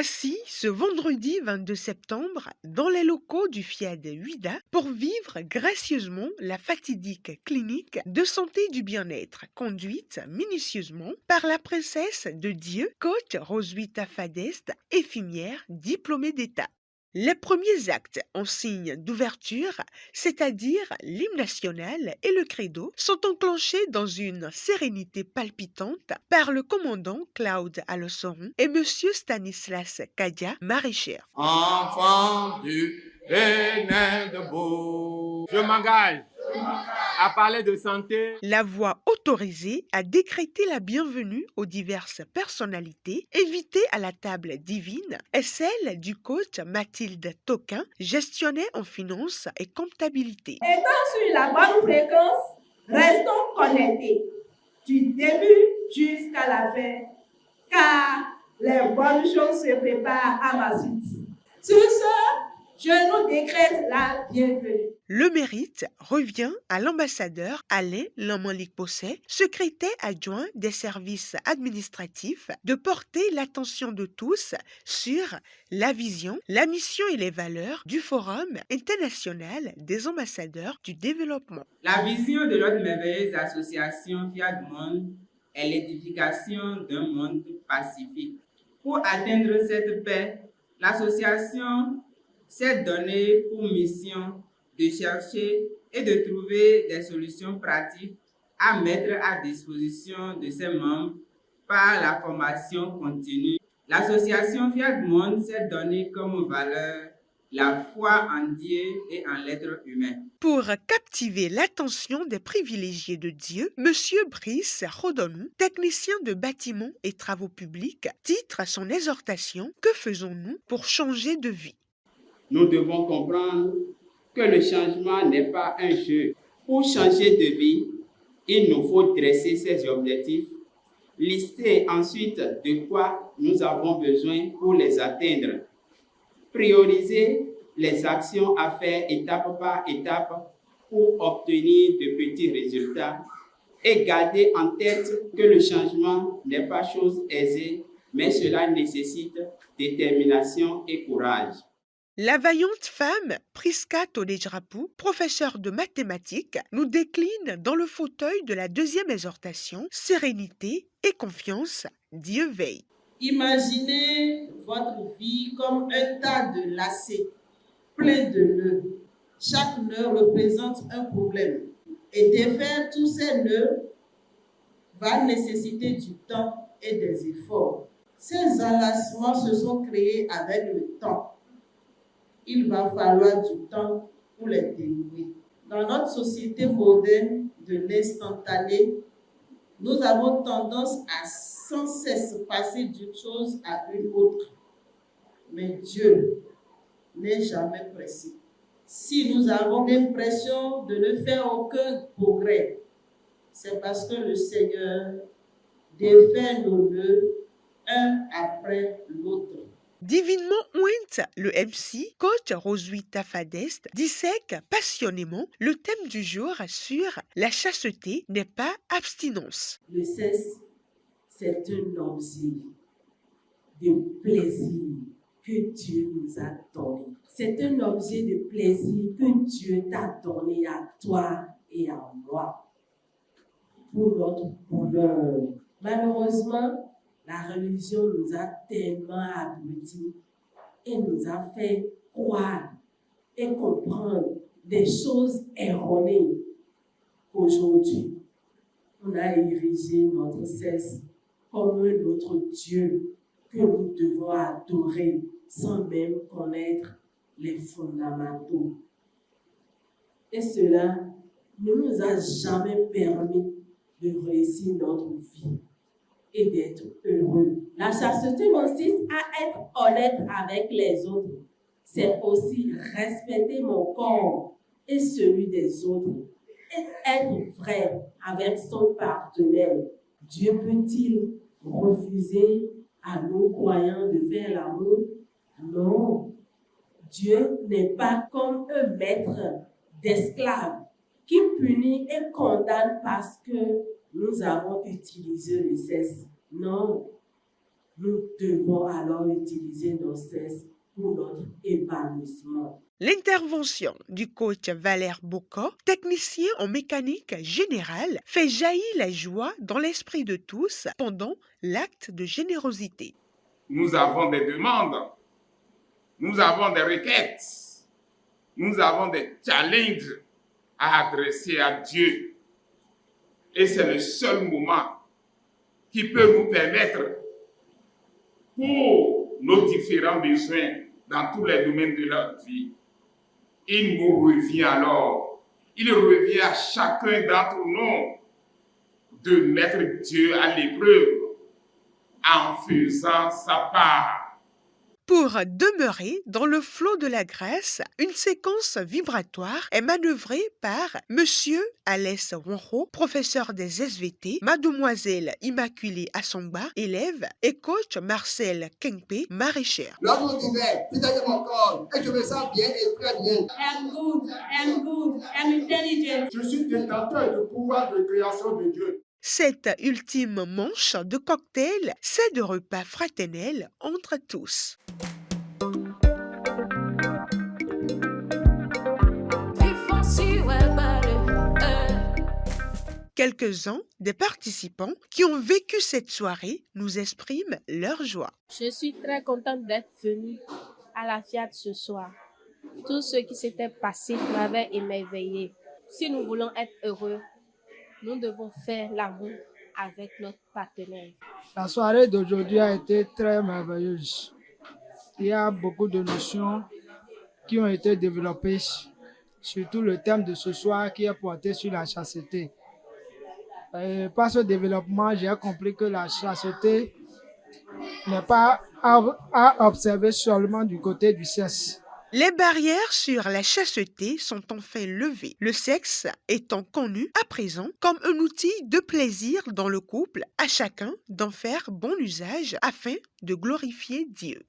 voici ce vendredi 22 septembre dans les locaux du FIAD Huida pour vivre gracieusement la fatidique clinique de santé du bien-être conduite minutieusement par la princesse de Dieu, coach Roswitha Fadest, infirmière diplômée d'État. Les premiers actes en signe d'ouverture, c'est-à-dire l'hymne national et le credo, sont enclenchés dans une sérénité palpitante par le commandant Claude Alossoron et M. Stanislas Kadia, maraîchère. Enfant du Bénin de Beau, je m'engage à parler de santé. La voix autorisée à décréter la bienvenue aux diverses personnalités invitées à la table divine est celle du coach Mathilde Toquin, gestionnaire en finance et comptabilité. Étant sur la bonne fréquence, restons connectés du début jusqu'à la fin, car les bonnes choses se préparent à ma suite. Sur ce, je nous décrète la bienvenue. Le mérite revient à l'ambassadeur Alain Lamalik-Possé, secrétaire adjoint des services administratifs, de porter l'attention de tous sur la vision, la mission et les valeurs du Forum international des ambassadeurs du développement. La vision de notre merveilleuse association Fiat Monde est l'édification d'un monde pacifique. Pour atteindre cette paix, l'association s'est donnée pour mission de chercher et de trouver des solutions pratiques à mettre à disposition de ses membres par la formation continue. L'association Fiat Monde s'est donnée comme valeur la foi en Dieu et en l'être humain. Pour captiver l'attention des privilégiés de Dieu, M. Brice Rodonou, technicien de bâtiments et travaux publics, titre son exhortation « Que faisons-nous pour changer de vie ?» Nous devons comprendre que le changement n'est pas un jeu. Pour changer de vie, il nous faut dresser ses objectifs, lister ensuite de quoi nous avons besoin pour les atteindre, prioriser les actions à faire étape par étape pour obtenir de petits résultats et garder en tête que le changement n'est pas chose aisée, mais cela nécessite détermination et courage. La vaillante femme Priska Tolejrapou, professeure de mathématiques, nous décline dans le fauteuil de la deuxième exhortation « Sérénité et confiance, Dieu veille ». Imaginez votre vie comme un tas de lacets plein de nœuds. Chaque nœud représente un problème. Et défaire tous ces nœuds va nécessiter du temps et des efforts. Ces enlacements se sont créés avec le temps. Il va falloir du temps pour les dénouer. Dans notre société moderne de l'instantané, nous avons tendance à sans cesse passer d'une chose à une autre. Mais Dieu n'est jamais pressé. Si nous avons l'impression de ne faire aucun progrès, c'est parce que le Seigneur défait nos nœuds un après l'autre. Divinement ointe, le MC, coach Roswitha Fadest, dissèque passionnément le thème du jour sur la chasteté n'est pas abstinence. Le sexe, c'est un objet de plaisir que Dieu nous a donné. C'est un objet de plaisir que Dieu t'a donné à toi et à moi pour notre bonheur. Malheureusement, la religion nous a tellement abrutis et nous a fait croire et comprendre des choses erronées qu'aujourd'hui, on a érigé notre sexe comme notre Dieu que nous devons adorer sans même connaître les fondamentaux. Et cela ne nous a jamais permis de réussir notre vie et d'être heureux. La chasteté consiste à être honnête avec les autres. C'est aussi respecter mon corps et celui des autres et être vrai avec son partenaire. Dieu peut-il refuser à nous croyants de faire l'amour? Non. Dieu n'est pas comme un maître d'esclaves qui punit et condamne parce que nous avons utilisé le sexe. Non. Nous devons alors utiliser nos sens pour notre épanouissement. L'intervention du coach Valère Bocco, technicien en mécanique générale, fait jaillir la joie dans l'esprit de tous pendant l'acte de générosité. Nous avons des demandes, nous avons des requêtes, nous avons des challenges à adresser à Dieu. Et c'est le seul moment qui peut nous permettre, pour nos différents besoins dans tous les domaines de notre vie, il nous revient alors, il revient à chacun d'entre nous de mettre Dieu à l'épreuve en faisant sa part. Pour demeurer dans le flot de la grâce, une séquence vibratoire est manœuvrée par Monsieur Alès Wanro, professeur des SVT, Mademoiselle Immaculée Assongba, élève, et coach Marcel Kengpe, maraîchère. L'ordre divin, c'est mon corps, et je me sens bien et très bien. I'm good, I'm intelligent. Je suis détenteur du pouvoir de création de Dieu. Cette ultime manche de cocktail, c'est de repas fraternels entre tous. Quelques-uns des participants qui ont vécu cette soirée nous expriment leur joie. Je suis très contente d'être venue à la FIAD ce soir. Tout ce qui s'était passé m'avait émerveillée. Si nous voulons être heureux, nous devons faire l'amour avec notre partenaire. La soirée d'aujourd'hui a été très merveilleuse. Il y a beaucoup de notions qui ont été développées, surtout le thème de ce soir qui est porté sur la chasteté. Par ce développement, j'ai compris que la chasteté n'est pas à observer seulement du côté du sexe. Les barrières sur la chasteté sont enfin levées, le sexe étant connu à présent comme un outil de plaisir dans le couple, à chacun d'en faire bon usage afin de glorifier Dieu.